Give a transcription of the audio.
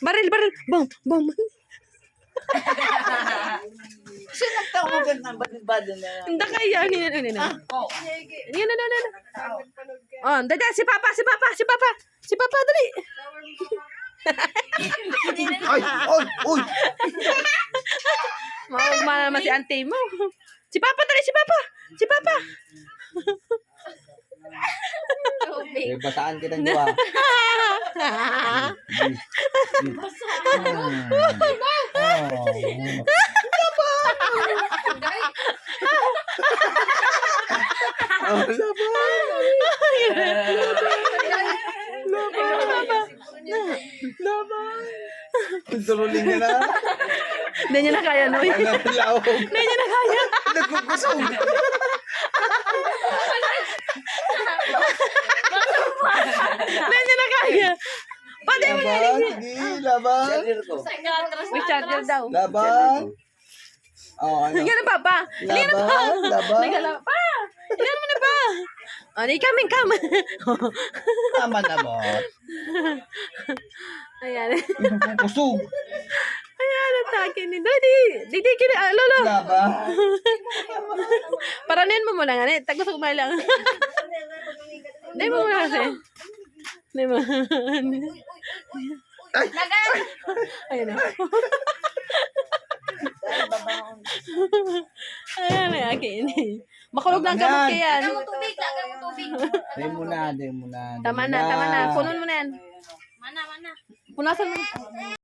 Baril. Bom. Sino nagtawagan ng badin na? Hindi kaya. Ano. Oh. Yan. Oh, dada, si Papa, dali. Ay! Uy! Maugma naman si auntie mo. Si Papa. Eh, basaan kita nyo ah. Turuling niya na. Hindi niya na kaya, no? Ang nalawag. Hindi niya na kaya. Nagkukusog. Hindi niya na kaya. Pwede mo na. Laban. Sige, laban. Charger ko. May charger daw. Laban. Oh, ano? Yan na, Papa. Laban. Laban. Nagala pa. Ilan mo na ba? O, di kami. Tama na mo. Ayan. Kusog. Ayan, atake ni Daddy. Di kini, lolo. Laban. Paranin mo muna nga. Tagos kumay lang. Di mo muna kasi. Di mo. Ay! Ayan na. Ayan na, akin. Makulog lang kamot kayan. Tubig. Di mo na. Tama na. Punon mo na yan. Mana. Punasan mo.